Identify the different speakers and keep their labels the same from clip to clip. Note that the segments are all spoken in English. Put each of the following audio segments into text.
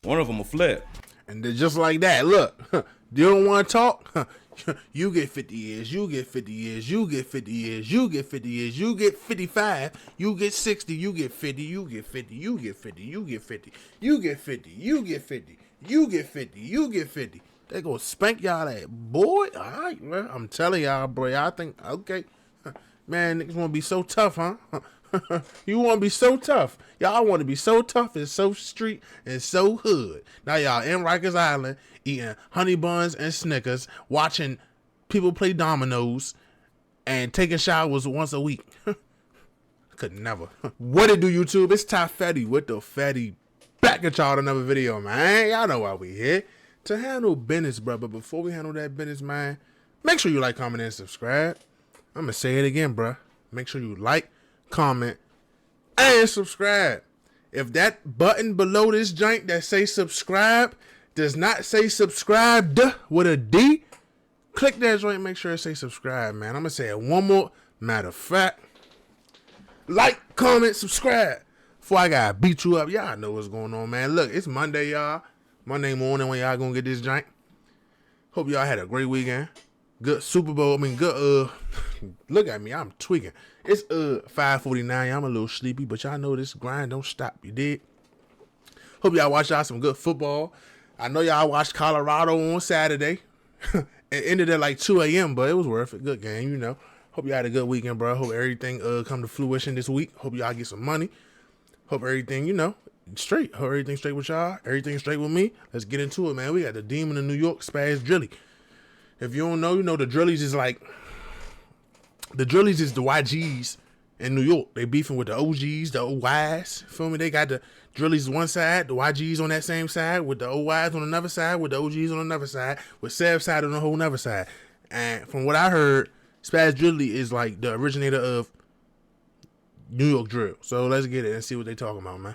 Speaker 1: One of them will flip.
Speaker 2: And then just like that, look, you don't want to talk? You get 50 years, you get 50 years, you get 50 years, you get 50 years, you get 55, you get 60, you get 50, you get 50, you get 50, you get 50, you get 50, you get 50, you get 50, you get 50. They gonna spank y'all that, boy. All right, man. I'm telling y'all, bro. I think, okay. Man, niggas wanna be so tough, huh? You want to be so tough. Y'all want to be so tough and so street and so hood. Now y'all in Rikers Island eating honey buns and Snickers, watching people play dominoes, and taking showers once a week. Could never. What it do, YouTube? It's Ty Fetty with the Fetty. Back at y'all with another video, man. Y'all know why we here. To handle business, bro. But before we handle that business, man, make sure you like, comment, and subscribe. I'm going to say it again, bro. Make sure you like, comment, and subscribe. If that button below this joint that say subscribe does not say subscribed with a D, click that joint and make sure it say subscribe, man. I'm going to say it one more. Matter of fact, like, comment, subscribe. Before I got to beat you up, y'all know what's going on, man. Look, it's Monday, y'all. Monday morning when y'all going to get this joint. Hope y'all had a great weekend. Good Super Bowl. I mean, good, look at me. I'm tweaking. It's 5:49. I'm a little sleepy, but y'all know this grind don't stop. You did? Hope y'all watch y'all some good football. I know y'all watched Colorado on Saturday. It ended at like 2 a.m., but it was worth it. Good game, you know. Hope y'all had a good weekend, bro. Hope everything come to fruition this week. Hope y'all get some money. Hope everything, you know, straight. Hope everything straight with y'all. Everything straight with me. Let's get into it, man. We got the Demon of New York, Spazz Drilly. If you don't know, you know the Drillies is like, the Drillies is the YGs in New York. They beefing with the OGs, the OYs. Feel me? They got the Drillies on one side, the YGs on that same side, with the OYs on another side, with the OGs on another side, with Sev's side on the whole other side. And from what I heard, Spazz Drilly is like the originator of New York drill. So let's get it and see what they talking about, man.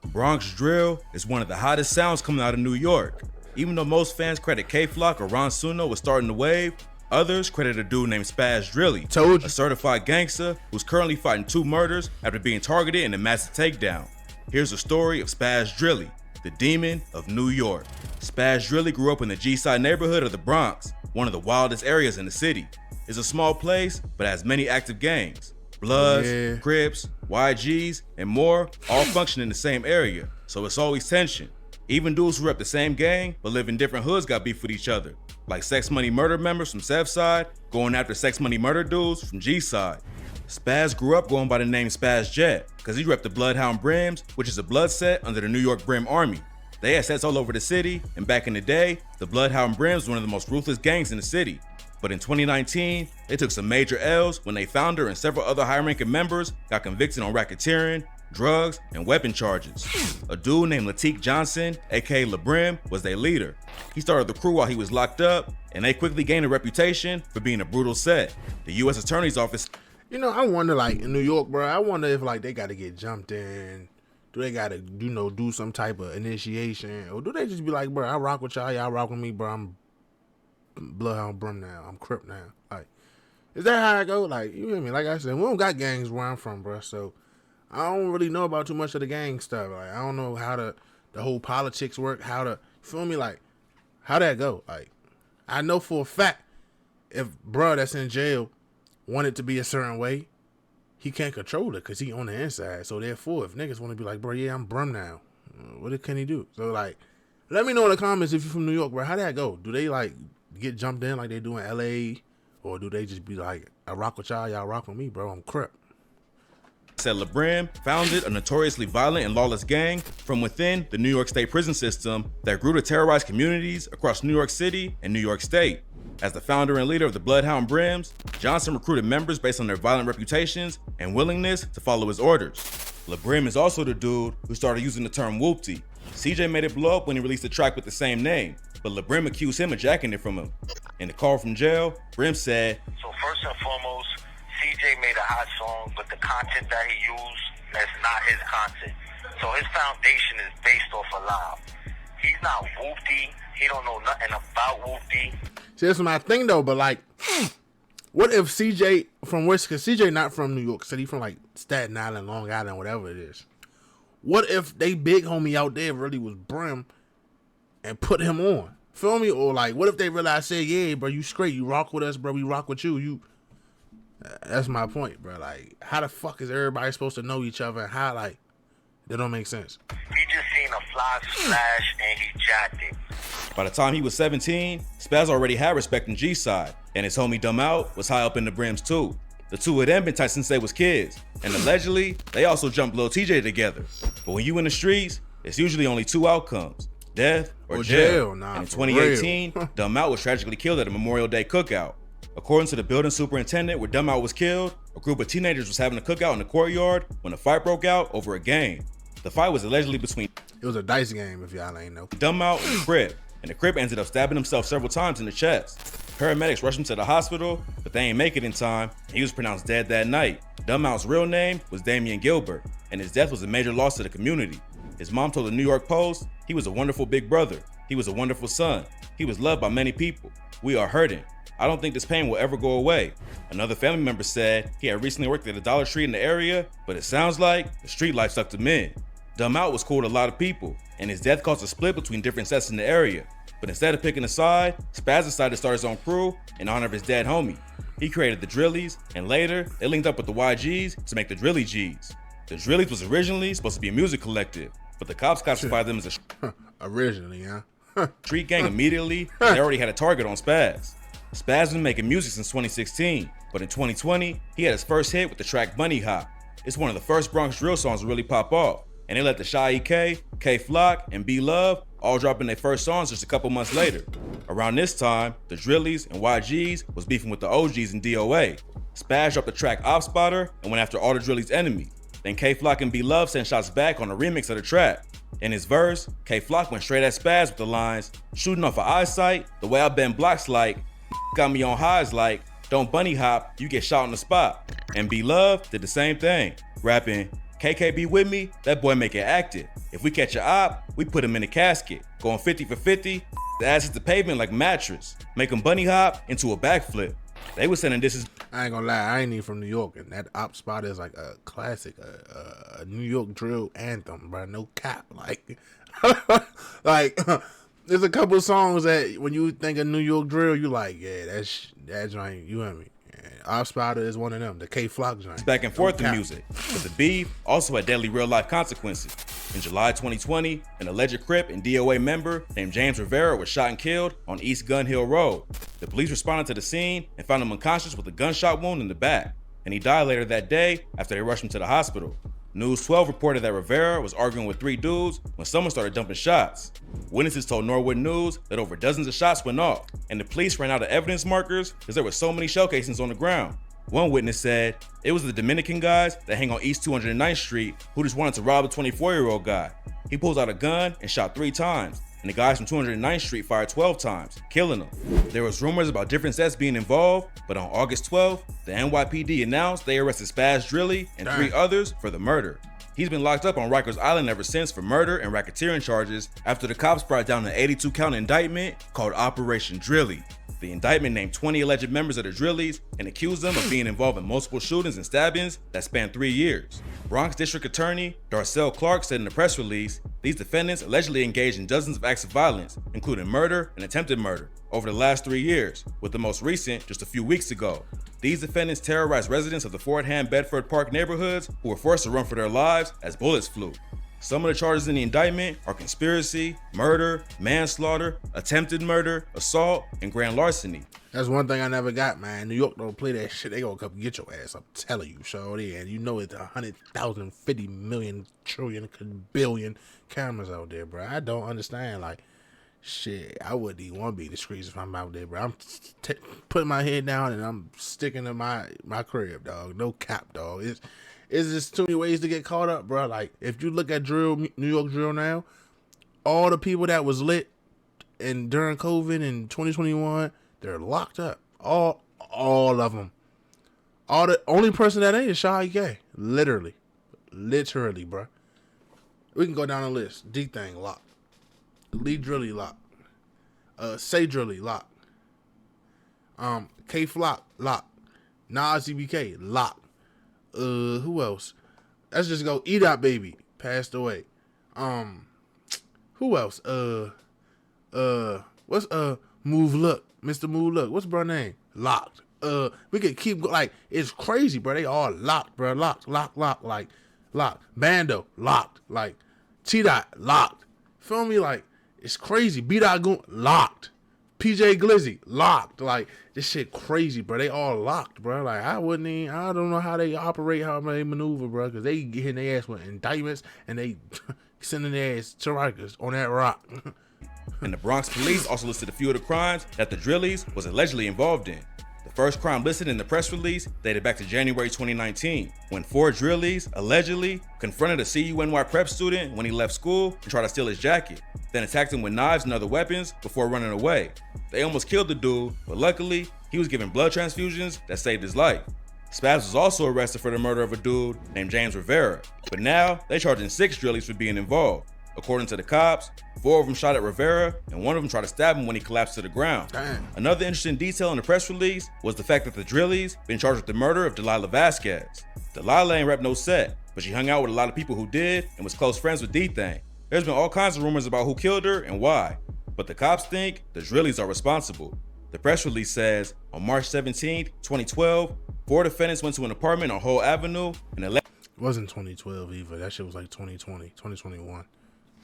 Speaker 1: Bronx drill is one of the hottest sounds coming out of New York. Even though most fans credit K-Flock or Ron Suno with starting the wave, others credit a dude named Spazz Drilly, a certified gangster who's currently fighting 2 murders after being targeted in a massive takedown. Here's the story of Spazz Drilly, the Demon of New York. Spazz Drilly grew up in the G-side neighborhood of the Bronx, one of the wildest areas in the city. It's a small place, but has many active gangs. Bloods, Crips, YGs, and more all function in the same area, so it's always tension. Even dudes who rep the same gang but live in different hoods got beef with each other, like Sex Money Murder members from Sev's side going after Sex Money Murder dudes from G's side. Spazz grew up going by the name Spazz Jet because he repped the Bloodhound Brims, which is a blood set under the New York Brim Army. They had sets all over the city, and back in the day, the Bloodhound Brims were one of the most ruthless gangs in the city. But in 2019, they took some major L's when their founder and several other high-ranking members got convicted on racketeering, drugs, and weapon charges. A dude named Latique Johnson, aka LeBrim, was their leader. He started the crew while he was locked up, and they quickly gained a reputation for being a brutal set. The U.S. Attorney's Office.
Speaker 2: You know, I wonder, like, in New York, bro, I wonder if, like, they got to get jumped in. Do they got to, you know, do some type of initiation? Or do they just be like, bro, I rock with y'all rock with me, bro, I'm Bloodhound Brim now, I'm Crip now. Like, is that how I go? Like, you hear me? Like I said, we don't got gangs where I'm from, bro, so I don't really know about too much of the gang stuff. Like, I don't know how the whole politics work, how to, feel me? Like, how that go? Like, I know for a fact, if bro that's in jail wanted to be a certain way, he can't control it because he on the inside. So therefore, if niggas want to be like, bro, yeah, I'm Brim now, what can he do? So, like, let me know in the comments if you're from New York, bro. How that go? Do they, like, get jumped in like they do in L.A.? Or do they just be like, I rock with y'all rock with me, bro, I'm Crip?
Speaker 1: Said LeBrim founded a notoriously violent and lawless gang from within the New York State prison system that grew to terrorize communities across New York City and New York State. As the founder and leader of the Bloodhound Brims, Johnson recruited members based on their violent reputations and willingness to follow his orders. LeBrim is also the dude who started using the term whoopty. CJ made it blow up when he released a track with the same name, but LeBrim accused him of jacking it from him. In the call from jail, Brim said,
Speaker 3: "So first and foremost, CJ made a hot song, but the content that he used, that's not his content. So his foundation is based off a lie. He's not whoopty. He don't know nothing about whoopty."
Speaker 2: See, that's my thing though, but like, what if CJ from West, because CJ not from New York City, from like Staten Island, Long Island, whatever it is. What if they big homie out there really was Brim and put him on. Feel me? Or like, what if they realize, say, yeah, bro, you straight, you rock with us, bro, we rock with you. That's my point, bro. Like, how the fuck is everybody supposed to know each other? And how, like, that don't make sense.
Speaker 3: He just seen a fly splash and he jacked it.
Speaker 1: By the time he was 17, Spazz already had respect in G-Side, and his homie Dumb Out was high up in the brims too. The two of them been tight since they was kids, and allegedly, they also jumped Lil TJ together. But when you in the streets, it's usually only two outcomes, death or jail.
Speaker 2: Nah,
Speaker 1: and in 2018, Dumb Out was tragically killed at a Memorial Day cookout. According to the building superintendent where Dumb Out was killed, a group of teenagers was having a cookout in the courtyard when a fight broke out over a game. The fight was allegedly between
Speaker 2: It was a dice game, if y'all ain't know.
Speaker 1: Dumb Out and the Crip, and the Crip ended up stabbing himself several times in the chest. Paramedics rushed him to the hospital, but they ain't make it in time, and he was pronounced dead that night. Dumb Out's real name was Damian Gilbert, and his death was a major loss to the community. His mom told the New York Post, he was a wonderful big brother. He was a wonderful son. He was loved by many people. We are hurting. I don't think this pain will ever go away. Another family member said he had recently worked at a Dollar Tree in the area, but it sounds like the street life sucked him in. Dumb Out was cool to a lot of people, and his death caused a split between different sets in the area. But instead of picking a side, Spazz decided to start his own crew in honor of his dead homie. He created the Drillies, and later, they linked up with the YGs to make the Drilly G's. The Drillies was originally supposed to be a music collective, but the cops classified them as a
Speaker 2: Originally, huh?
Speaker 1: street gang immediately, and they already had a target on Spazz. Spazz has been making music since 2016, but in 2020, he had his first hit with the track Bunny Hop. It's one of the first Bronx drill songs to really pop off, and they let the Shy EK, K-Flock, and B-Love all drop in their first songs just a couple months later. Around this time, the Drillies and YGs was beefing with the OGs in DOA. Spazz dropped the track Op Spotter and went after all the Drillies' enemy. Then K-Flock and B-Love sent shots back on a remix of the track. In his verse, K-Flock went straight at Spazz with the lines, shooting off of eyesight, the way I bend blocks like, got me on highs like, don't bunny hop, you get shot on the spot. And B-Love did the same thing, rapping, KK be with me, that boy make it active. If we catch a op, we put him in a casket. Going 50 for 50, the ass hits the pavement like mattress. Make him bunny hop into a backflip. They was sending this as
Speaker 2: I ain't gonna lie, I ain't even from New York, and that Op Spot is like a classic, a New York drill anthem, bro. No cap, like, like there's a couple of songs that when you think of New York drill, you like, yeah, that joint, you hear me? Op Spotter is one of them, the K-Flock joint.
Speaker 1: back and forth in music, but the beef also had deadly real-life consequences. In July 2020, an alleged Crip and DOA member named James Rivera was shot and killed on East Gun Hill Road. The police responded to the scene and found him unconscious with a gunshot wound in the back, and he died later that day after they rushed him to the hospital. News 12 reported that Rivera was arguing with 3 dudes when someone started dumping shots. Witnesses told Norwood News that over dozens of shots went off, and the police ran out of evidence markers because there were so many shell casings on the ground. One witness said it was the Dominican guys that hang on East 209th Street who just wanted to rob a 24-year-old guy. He pulls out a gun and shot 3 times, and the guys from 209th Street fired 12 times, killing them. There was rumors about different sets being involved, but on August 12th, the NYPD announced they arrested Spazz Drilly and 3 others for the murder. He's been locked up on Rikers Island ever since for murder and racketeering charges after the cops brought down an 82-count indictment called Operation Drilly. The indictment named 20 alleged members of the Drillies and accused them of being involved in multiple shootings and stabbings that spanned 3 years. Bronx District Attorney Darcel Clark said in a press release, these defendants allegedly engaged in dozens of acts of violence, including murder and attempted murder, over the last 3 years, with the most recent just a few weeks ago. These defendants terrorized residents of the Fort Ham Bedford Park neighborhoods who were forced to run for their lives as bullets flew. Some of the charges in the indictment are conspiracy, murder, manslaughter, attempted murder, assault, and grand larceny.
Speaker 2: That's one thing I never got, man. New York don't play that shit. They gonna come get your ass. I'm telling you, shorty. And you know it's 100,000, 50 million, trillion, billion cameras out there, bro. I don't understand. Like, shit, I wouldn't even want to be in the streets if I'm out there, bro. I'm putting my head down and I'm sticking to my crib, dog. No cap, dog. It's just too many ways to get caught up, bro. Like, if you look at drill, New York drill now, all the people that was lit and during COVID in 2021, they're locked up. All of them. The only person that ain't is Shy EK. Literally, bro. We can go down the list. D-Thing locked. Lee Drilly locked. Say Drilly locked. K-Flock locked. Nas EBK locked. Who else? Let's just go. E-Dot Baby passed away. Who else? what's Move Look, Mr. Move Look. What's bro name? Locked. We could keep like it's crazy, bro. They all locked, bro. Locked, like locked. Bando locked, like T-Dot locked. Feel me? Like it's crazy. B-Dot Goon locked. PJ Glizzy locked. Like this shit crazy, bro. They all locked, bro. Like I don't know how they operate, how they maneuver, bro. Because they getting their ass with indictments and they sending their ass to Rikers on that rock.
Speaker 1: And the Bronx police also listed a few of the crimes that the Drillies was allegedly involved in. The first crime listed in the press release dated back to January 2019, when 4 Drillies allegedly confronted a CUNY prep student when he left school and tried to steal his jacket, then attacked him with knives and other weapons before running away. They almost killed the dude, but luckily, he was given blood transfusions that saved his life. Spazz was also arrested for the murder of a dude named James Rivera, but now they're charging 6 Drillies for being involved. According to the cops, 4 of them shot at Rivera, and 1 of them tried to stab him when he collapsed to the ground.
Speaker 2: Damn.
Speaker 1: Another interesting detail in the press release was the fact that the Drillies been charged with the murder of Delilah Vasquez. Delilah ain't rep no set, but she hung out with a lot of people who did and was close friends with D-Thang. There's been all kinds of rumors about who killed her and why, but the cops think the Drillies are responsible. The press release says, on March 17, 2012, 4 defendants went to an apartment on Hull Avenue and
Speaker 2: It wasn't 2012 either. That shit was like 2020, 2021.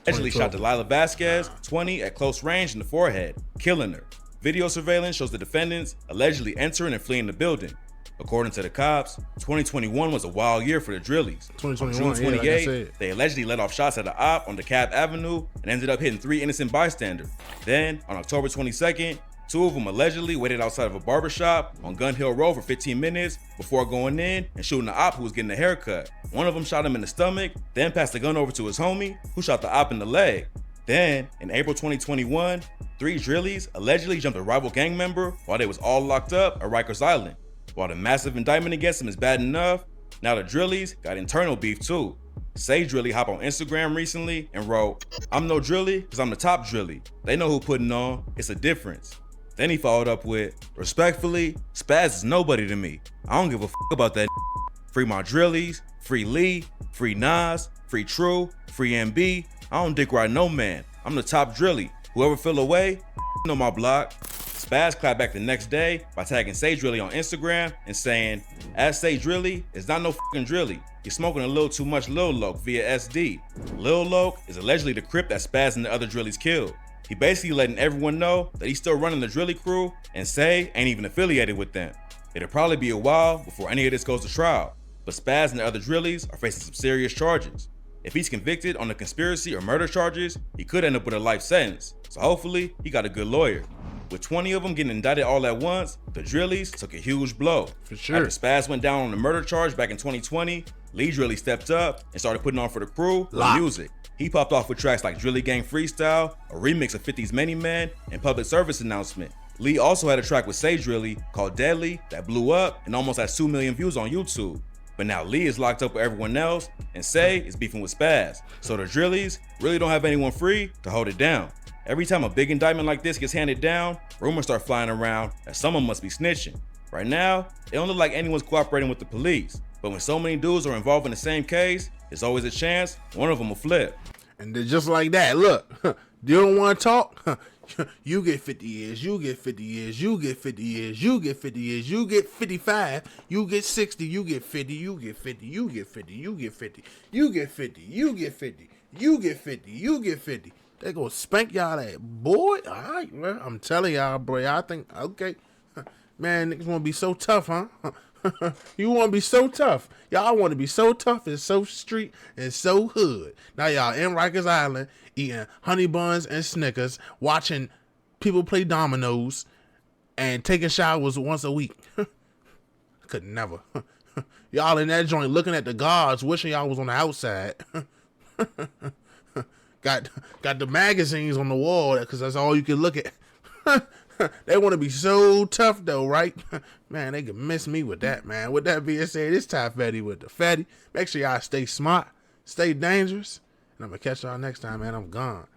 Speaker 1: allegedly shot Delilah Vasquez, 20, at close range in the forehead, killing her. Video surveillance shows the defendants allegedly entering and fleeing the building. According to the cops, 2021 was a wild year for the Drillies.
Speaker 2: 2021,
Speaker 1: On June 28,
Speaker 2: like
Speaker 1: they allegedly let off shots at an op on DeKalb Avenue and ended up hitting 3 innocent bystanders. Then, on October 22nd, 2 of them allegedly waited outside of a barbershop on Gun Hill Road for 15 minutes before going in and shooting the op who was getting a haircut. One of them shot him in the stomach, then passed the gun over to his homie, who shot the op in the leg. Then, in April 2021, 3 Drillies allegedly jumped a rival gang member while they was all locked up at Rikers Island. While the massive indictment against him is bad enough, now the Drillies got internal beef too. Say Drilly hopped on Instagram recently and wrote, "I'm no Drilly because I'm the top Drilly. They know who putting on, it's a difference." Then he followed up with, "Respectfully, Spazz is nobody to me. I don't give a fuck about that. Free my Drillies, free Lee, free Nas, free True, free MB. I don't dick ride no man. I'm the top Drilly. Whoever feel away, on my block." Spazz clapped back the next day by tagging Say Drilly on Instagram and saying, "As Say Drilly, it's not no fucking Drilly. You're smoking a little too much Lil Loke via SD. Lil Loke is allegedly the Crip that Spazz and the other Drillies killed. He basically letting everyone know that he's still running the Drilly crew and Say ain't even affiliated with them. It'll probably be a while before any of this goes to trial, but Spazz and the other Drillies are facing some serious charges. If he's convicted on the conspiracy or murder charges, he could end up with a life sentence, so hopefully he got a good lawyer. With 20 of them getting indicted all at once, the Drillies took a huge blow.
Speaker 2: For sure.
Speaker 1: After Spazz went down on the murder charge back in 2020, Lee Drilly stepped up and started putting on for the crew with music. He popped off with tracks like Drilly Gang Freestyle, a remix of 50's Many Men, and Public Service Announcement. Lee also had a track with Say Drilly called Deadly that blew up and almost has 2 million views on YouTube. But now Lee is locked up with everyone else, and Say is beefing with Spazz. So the Drillies really don't have anyone free to hold it down. Every time a big indictment like this gets handed down, rumors start flying around that someone must be snitching. Right now, it don't look like anyone's cooperating with the police, but when so many dudes are involved in the same case, there's always a chance one of them will flip.
Speaker 2: And then just like that, look, you don't want to talk? You get 50 years, you get 50 years, you get 50 years, you get 50 years, you get 55, you get 60, you get 50, you get 50, you get 50, you get 50, you get 50, you get 50, you get 50, you get 50. They gonna spank y'all that boy. All right, man. I'm telling y'all, bro. I think, okay. Man, niggas wanna be so tough, huh? You wanna be so tough. Y'all wanna be so tough and so street and so hood. Now y'all in Rikers Island eating honey buns and Snickers, watching people play dominoes, and taking showers once a week. Could never. Y'all in that joint looking at the gods, wishing y'all was on the outside. Got the magazines on the wall because that's all you can look at. They want to be so tough though, right? Man, they can miss me with that, man. With that being said, it's Ty Fetty with the Fetty. Make sure y'all stay smart, stay dangerous, and I'm going to catch y'all next time, man. I'm gone.